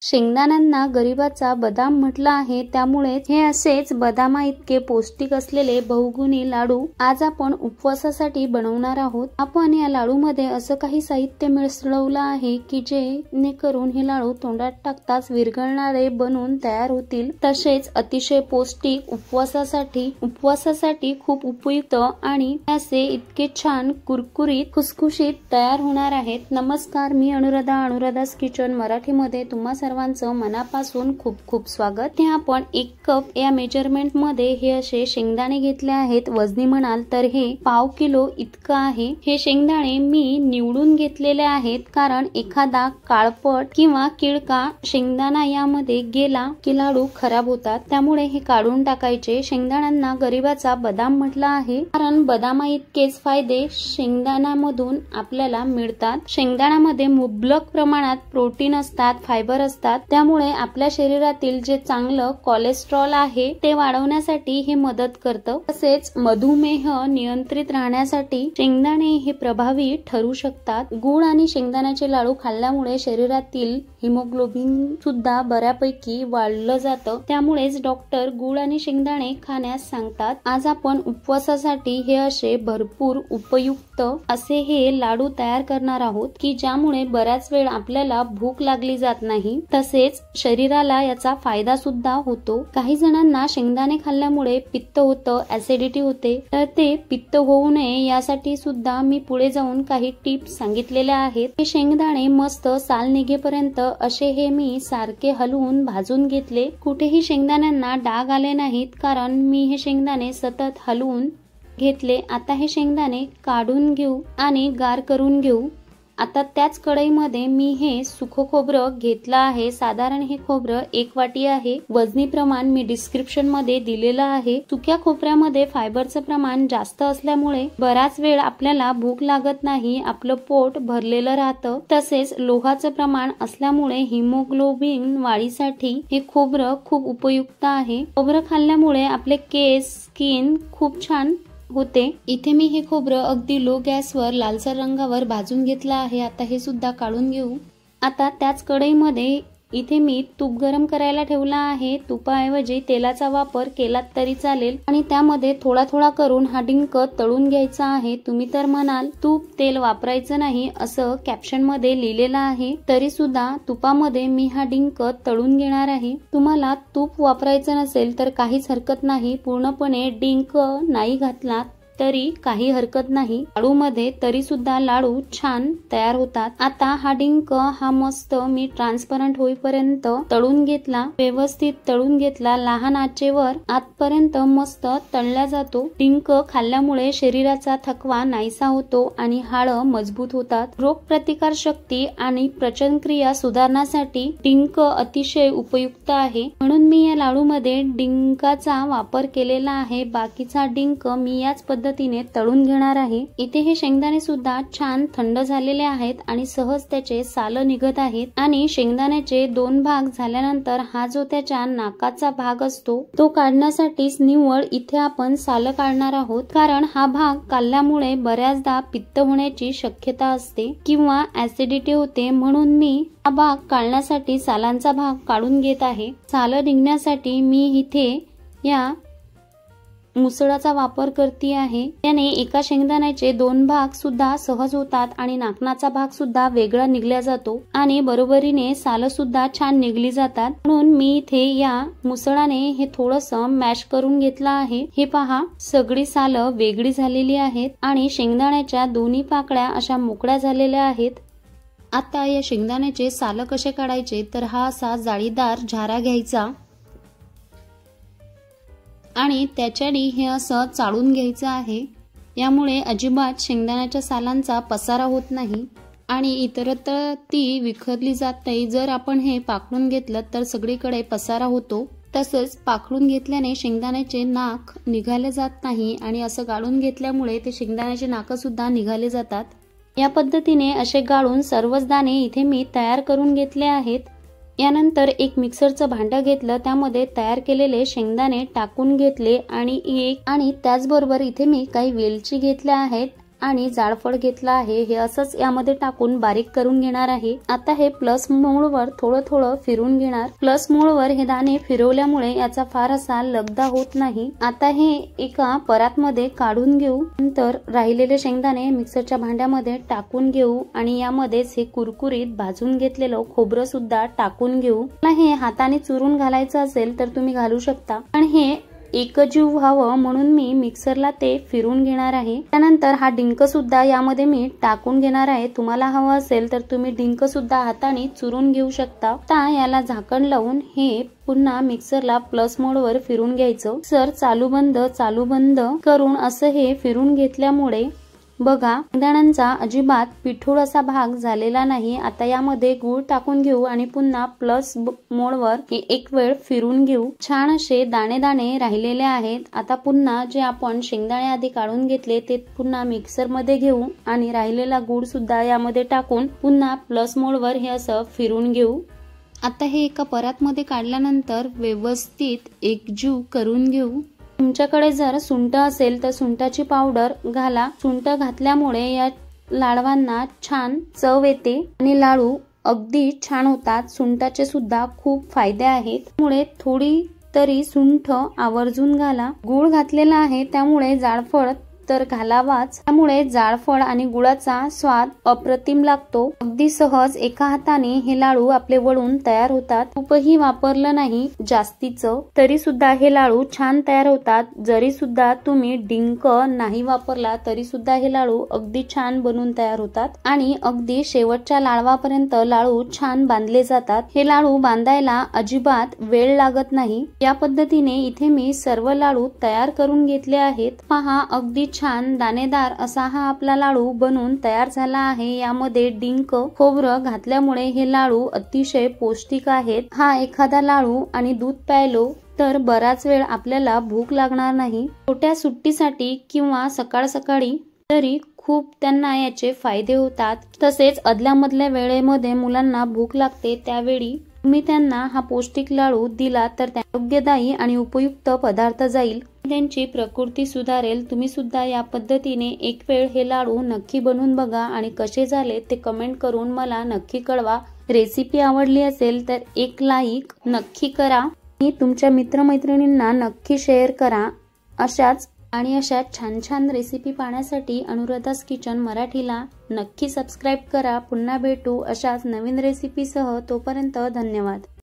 शेंगदाण्यांना गरिबाचा बदाम म्हटलं आहे, त्यामुळे हे असेच बदामा इतके पौष्टिक असलेले बहुगुणी लाडू आज आपण उपवासासाठी बनवणार आहोत। आपण या लाडू मध्ये असं काही साहित्य मिसळवलं आहे की जेणेकरून हे लाडू तोंडात टाकताच विरघळणारे बनून तयार होतील। तसेच अतिशय पौष्टिक, उपवासासाठी खूप उपयुक्त आणि असे इतके छान कुरकुरीत खुसखुशीत तयार होणार आहेत। नमस्कार, मी अनुराधा's किचन मराठीमध्ये तुम्हा सर्वांचं मनापासून खूप खूप स्वागत। हे आपण 1 कप या मेजरमेंट मध्ये हे असे शेंगदाणे घेतले आहेत। वजनी म्हणाल तर हे पाव किलो इतकं आहे। हे शेंगदाणे मी निवडून घेतलेले आहेत, कारण एखादा काळपट किंवा किडका शेंगदाणा यामध्ये गेला की लाडू खराब होतात, त्यामुळे हे काढून टाकायचे। शेंगदाण्यांना गरिबाचा बदाम म्हटलं आहे, कारण बदामा इतकेच फायदे शेंगदाण्यामधून आपल्याला मिळतात। शेंगदाण्यामध्ये मुबलक प्रमाणात प्रोटीन असतात, फायबर असतात, त्यामुळे आपल्या शरीरातील जे चांगलं कोलेस्ट्रॉल आहे ते वाढवण्यासाठी हे मदत करतं। तसेच मधुमेह नियंत्रित राहण्यासाठी शेंगदाणे हे प्रभावी ठरू शकतात। गुळ आणि शेंगदाण्याचे लाडू खाल्ल्यामुळे शरीरातील हिमोग्लोबिन सुद्धा बऱ्यापैकी वाढलं जातं, त्यामुळेच डॉक्टर गुळ आणि शेंगदाणे खाण्यास सांगतात। आज आपण उपवासासाठी हे असे भरपूर उपयुक्त असे हे लाडू तयार करणार आहोत की ज्यामुळे बऱ्याच वेळ आपल्याला भूक लागली जात नाही, तसेच शरीराला याचा फायदा सुद्धा होतो। काही जणांना शेंगदाणे खाल्ल्यामुळे पित्त होतं, ऍसिडिटी होते, तर ते पित्त होऊ नये यासाठी सुद्धा मी पुढे जाऊन काही टिप्स सांगितलेल्या आहेत। हे शेंगदाणे मस्त साल निघेपर्यंत असे हे मी सारखे हलवून भाजून घेतले। कुठेही शेंगदाण्यांना डाग आले नाहीत, कारण मी हे शेंगदाणे सतत हलवून घेतले। आता हे शेंगदाणे काढून घेऊ आणि गार करून घेऊ। आता त्याच कढईमध्ये मी हे सुखं खोबरं घेतलं आहे। साधारण हे खोबरं 1 वाटी आहे। वजनी प्रमाण मी डिस्क्रिप्शन मध्ये दिलेलं आहे। सुक्या खोबऱ्यामध्ये फायबरचं प्रमाण जास्त असल्यामुळे बराच वेळ आपल्याला भूक लागत नाही, आपलं पोट भरलेलं राहतं। तसेच लोहाचं प्रमाण असल्यामुळे हिमोग्लोबिन वाढीसाठी हे खोबरं खूप उपयुक्त आहे। खोबरं खाल्ल्यामुळे आपले केस, स्किन खूप छान होते। इथे मी हे खोबरं अगदी लो गॅसवर लालसर रंगावर भाजून घेतलं आहे। आता हे सुद्धा काढून घेऊ। आता त्याच कढईमध्ये इथे मी तूप गरम करायला ठेवला आहे। तुपाऐवजी तेलाचा वापर केलात तरी चालेल आणि त्यामध्ये थोडा थोडा करून हा डिंक तळून घ्यायचा आहे। तुम्ही तर म्हणाल तूप तेल वापरायचं नाही असं कॅप्शन मध्ये लिहिलेलं आहे, तरी सुद्धा तुपामध्ये मी हा डिंक तळून घेणार आहे। तुम्हाला तूप वापरायचं नसेल तर काहीच हरकत नाही, पूर्णपणे डिंक नाही घातला तरी काही हरकत नाही। लाडू मध्ये तरी सुद्धा लाडू छान तयार होतात। आता हा डिंक हा मस्त मी ट्रान्सपरंट होईपर्यंत तळून घेतला, व्यवस्थित तळून घेतला। लहान आचेवर आतपर्यंत मस्त तळला जातो। डिंक खाल्ल्यामुळे शरीराचा थकवा नाहीसा होतो आणि हाडं मजबूत होतात। रोग प्रतिकार शक्ती आणि पचन क्रिया सुधारण्यासाठी डिंक अतिशय उपयुक्त आहे, म्हणून मी या लाडू मध्ये डिंकाचा वापर केलेला आहे। बाकीचा डिंक मी याच पद्धतीने तळून घेणार आहे। इथे हे शेंगदाणे सुद्धा छान थंड झालेले आहेत आणि सहज त्याचे साल निघत आहेत। आणि शेंगदाण्याचे 2 भाग झाल्यानंतर हा जो त्याच्या नाकाचा भाग असतो तो काढण्यासाठीच निव्वळ इथे आपण साल काढणार आहोत, कारण हा भाग काढल्यामुळे बऱ्याचदा पित्त होण्याची शक्यता असते किंवा ऍसिडिटी होते, म्हणून मी हा भाग काढण्यासाठी सालांचा भाग काढून घेत आहे। साल निघण्यासाठी मी इथे या मुसळाचा वापर करते आहे। त्याने एका शेंगदाण्याचे 2 भाग सुद्धा सहज होतात आणि नाकनाचा भाग सुद्धा वेगळा निघला जातो आणि बरोबरीने साल सुद्धा छान निघली जातात। म्हणून मी इथे या मुसळाने हे थोडंसं मॅश करून घेतलं आहे। हे पहा, सगळी साल वेगळी झालेली आहेत आणि शेंगदाण्याच्या दोन्ही पाकळ्या अशा मोकळ्या झालेल्या आहेत। आता या शेंगदाण्याचे साल कसे काढायचे, तर हा असा जाळीदार झारा घ्यायचा आणि त्याच्याने हे असं चाळून घ्यायचं आहे। यामुळे अजिबात शेंगदाण्याच्या सालांचा पसारा होत नाही आणि इतरत्र ती विखरली जात नाही। जर आपण हे पाकडून घेतलं तर सगळीकडे पसारा होतो। तसंच पाकडून घेतल्याने शेंगदाण्याचे नाक निघाले जात नाही आणि असं गाळून घेतल्यामुळे ते शेंगदाण्याचे नाक सुद्धा निघाले जातात। या पद्धतीने असे गाळून सर्वच दाणे इथे मी तयार करून घेतले आहेत। यानंतर एक मिक्सरचं भांडं घेतलं, त्यामध्ये तयार केलेले शेंगदाणे टाकून घेतले आणि त्याचबरोबर इथे मी काही वेलची घेतल्या आहेत आणि जाळफळ घेतला आहे हे असंच यामध्ये टाकून बारीक करून घेणार आहे। आता हे प्लस मोडवर थोडं थोडं फिरून घेणार। प्लस मोडवर हे दाणे फिरवल्यामुळे याचा फार असा लगदा होत नाही। आता हे एका परातमध्ये काढून घेऊ। नंतर राहिलेले शेंगदाणे मिक्सरच्या भांड्यामध्ये टाकून घेऊ आणि यामध्येच हे कुरकुरीत भाजून घेतलेलं खोबरं सुद्धा टाकून घेऊ। हे हाताने चुरून घालायचं असेल तर तुम्ही घालू शकता, पण हे एकजीव व्हावं म्हणून मी मिक्सरला ते फिरून घेणार आहे। त्यानंतर हा डिंक सुद्धा यामध्ये मी टाकून घेणार आहे। तुम्हाला हवं असेल तर तुम्ही डिंक सुद्धा हाताने चुरून घेऊ शकता। आता याला झाकण लावून हे पुन्हा मिक्सरला प्लस मोडवर फिरून घ्यायचं। मिक्सर चालू बंद करून असं हे फिरून घेतल्यामुळे बघा शेंगदाण्यांचा अजिबात पिठूळ असा भाग झालेला नाही। आता यामध्ये गूळ टाकून घेऊ आणि पुन्हा प्लस मोडवर एक वेळ फिरून घेऊ। छान असे दाणे दाणे राहिलेले आहेत। आता पुन्हा जे आपण शेंगदाणे आधी काढून घेतले ते पुन्हा मिक्सर मध्ये घेऊ आणि राहिलेला गूळ सुद्धा यामध्ये टाकून पुन्हा प्लस मोडवर हे असं फिरून घेऊ। आता हे एका परातमध्ये काढल्यानंतर व्यवस्थित एकजीव करून घेऊ। तुमच्याकडे जर सुंठ असेल तर सुंठाची पावडर घाला। सुंठ घातल्यामुळे या लाडवांना छान चव येते आणि लाडू अगदी छान होतात। सुंठाचे सुद्धा खूप फायदे आहेत, त्यामुळे थोडी तरी सुंठ आवर्जून घाला। गूळ घातलेला आहे त्यामुळे जाळफळ तर घालावाच, त्यामुळे जाळफळ आणि गुळाचा स्वाद अप्रतिम लागतो। अगदी सहज एका हाताने हे लाडू आपले वळून तयार होतात। तूपही वापरलं नाही जास्तीचं तरी सुद्धा हे लाडू छान तयार होतात। जरी सुद्धा तुम्ही डिंक नाही वापरला तरी सुद्धा हे लाडू अगदी छान बनून तयार होतात आणि अगदी शेवटच्या लाडवापर्यंत लाडू छान बांधले जातात। हे लाडू बांधायला अजिबात वेळ लागत नाही। या पद्धतीने इथे मी सर्व लाडू तयार करून घेतले आहेत। पहा अगदी छान दाणेदार असा हा आपला लाडू बनून तयार झाला आहे। यामध्ये डिंक खोबरं घातल्यामुळे हे लाडू अतिशय पौष्टिक आहेत। हा एखादा लाडू आणि दूध प्यायलो तर बराच वेळ आपल्याला भूक लागणार नाही। छोट्या सुट्टीसाठी किंवा सकाळ सकाळी तरी खूप त्यांना याचे फायदे होतात। तसेच अदल्यामधल्या वेळेमध्ये मुलांना भूक लागते त्यावेळी तुम्ही त्यांना हा पौष्टिक लाडू दिला तर आरोग्यदायी आणि उपयुक्त पदार्थ जाईल। त्यांची प्रकृती सुधारेल। तुम्ही सुद्धा या पद्धतीने एक वेळ हे लाडू नक्की बनवून बघा आणि कसे झाले ते कमेंट करून मला नक्की कळवा। रेसिपी आवडली असेल तर एक लाईक नक्की करा आणि तुमच्या मित्रमैत्रिणींना नक्की शेअर करा। अशा छान छान रेसिपी पाहण्यासाठी अनुराधास किचन मराठीला नक्की सबस्क्राईब करा। पुन्हा भेटू अशाच नवीन रेसिपीसह। तोपर्यंत धन्यवाद।